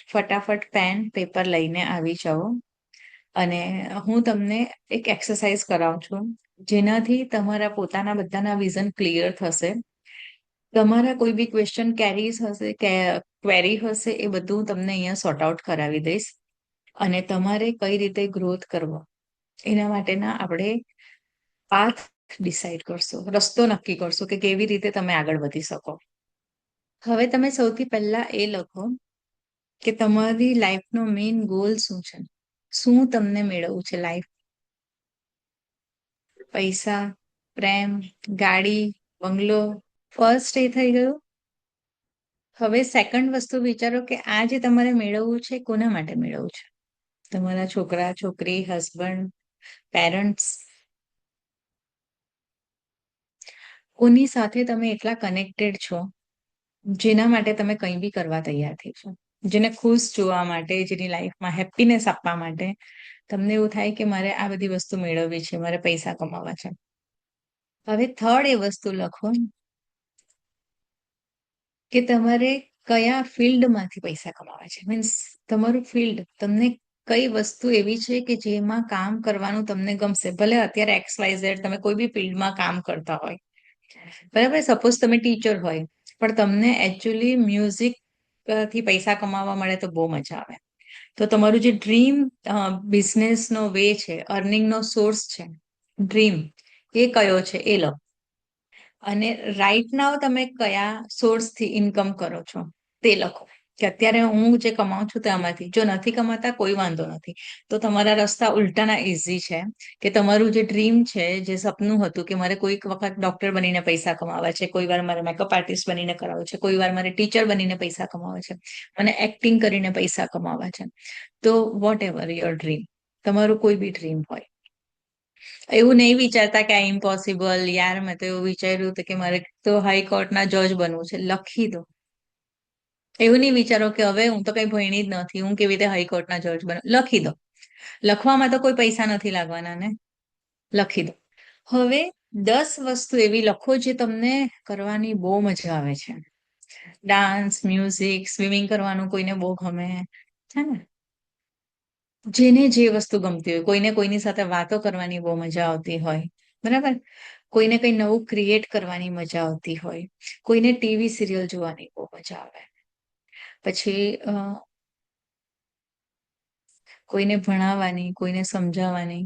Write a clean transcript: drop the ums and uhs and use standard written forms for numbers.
ફટાફટ pen paper લઈને આવી જાઓ અને હું તમને એક એક્સરસાઇઝ કરાવું છું, જેનાથી તમારા પોતાના બધાના વિઝન ક્લિયર થશે. તમારા કોઈ બી ક્વેશ્ચન કેરીઝ હશે કે ક્વેરી હશે એ બધું તમને અહીંયા સોર્ટ આઉટ કરાવી દઈશ. અને તમારે કઈ રીતે ગ્રોથ કરવો એના માટેના આપણે પાથ ડિસાઈડ કરશો, રસ્તો નક્કી કરશો કે કેવી રીતે તમે આગળ વધી શકો. હવે તમે સૌથી પહેલા એ લખો કે તમારી લાઈફનો મેઇન ગોલ શું છે, શું તમને મેળવવું છે લાઈફ. પૈસા, પ્રેમ, ગાડી, બંગલો, ફર્સ્ટ એ થઈ ગયું. હવે સેકન્ડ વસ્તુ વિચારો કે આ જે તમારે મેળવવું છે કોના માટે મેળવવું છે. તમારા છોકરા છોકરી, હસબન્ડ, પેરેન્ટ્સ, કોની સાથે તમે એટલા કનેક્ટેડ છો જેના માટે તમે કંઈ બી કરવા તૈયાર થઈ છો, જેને ખુશ જોવા માટે, જેની લાઈફમાં હેપીનેસ આપવા માટે તમને એવું થાય કે મારે આ બધી વસ્તુ મેળવવી છે, મારે પૈસા કમાવા છે. હવે થર્ડ એ વસ્તુ લખો કે તમારે કયા ફિલ્ડમાંથી પૈસા કમાવા છે. મીન્સ તમારું ફિલ્ડ, તમને કઈ વસ્તુ એવી છે કે જેમાં કામ કરવાનું તમને ગમશે. ભલે અત્યારે XYZ તમે કોઈ બી ફિલ્ડમાં કામ કરતા હોય, બરાબર. સપોઝ તમે ટીચર હોય પણ તમને એકચ્યુઅલી મ્યુઝિક થી પૈસા કમાવા મળે તો બહુ મજા આવે. તો તમારું જે ડ્રીમ બિઝનેસનો વે છે, અર્નિંગનો સોર્સ છે, ડ્રીમ એ કયો છે એ લખો. અને રાઈટ નાવ તમે કયા સોર્સથી ઇન્કમ કરો છો તે લખો કે અત્યારે હું જે કમાઉં છું તેમાંથી. જો નથી કમાતા કોઈ વાંધો નથી, તો તમારા રસ્તા ઉલટાના ઇઝી છે કે તમારું જે ડ્રીમ છે, જે સપનું હતું કે મારે કોઈક વખત ડોક્ટર બનીને પૈસા કમાવા છે, કોઈ વાર મારે મેકઅપ આર્ટિસ્ટ બનીને કરાવવું છે, કોઈ વાર મારે ટીચર બનીને પૈસા કમાવા છે, મને એક્ટિંગ કરીને પૈસા કમાવા છે. તો વોટ એવર યોર ડ્રીમ, તમારું કોઈ બી ડ્રીમ હોય, એવું નહીં વિચારતા કે આ ઇમ્પોસિબલ. યાર મેં તો એવું વિચાર્યું હતું કે મારે તો હાઈકોર્ટના જજ બનવું છે. લખી દો. એવું નહીં વિચારો કે હવે હું તો કઈ ભણી જ નથી, હું કેવી રીતે હાઈકોર્ટના જજ બનું. લખી દો. લખવામાં તો કોઈ પૈસા નથી લાગવાના ને. લખી દો. હવે 10 વસ્તુ એવી લખો જે તમને કરવાની બહુ મજા આવે છે. ડાન્સ, મ્યુઝિક, સ્વિમિંગ કરવાનું કોઈને બહુ ગમે છે ને. જેને જે વસ્તુ ગમતી હોય, કોઈને કોઈની સાથે વાતો કરવાની બહુ મજા આવતી હોય, બરાબર. કોઈને કંઈ નવું ક્રિએટ કરવાની મજા આવતી હોય, કોઈને ટીવી સિરિયલ જોવાની બહુ મજા આવે, પછી કોઈને ભણાવવાની, કોઈને સમજાવવાની,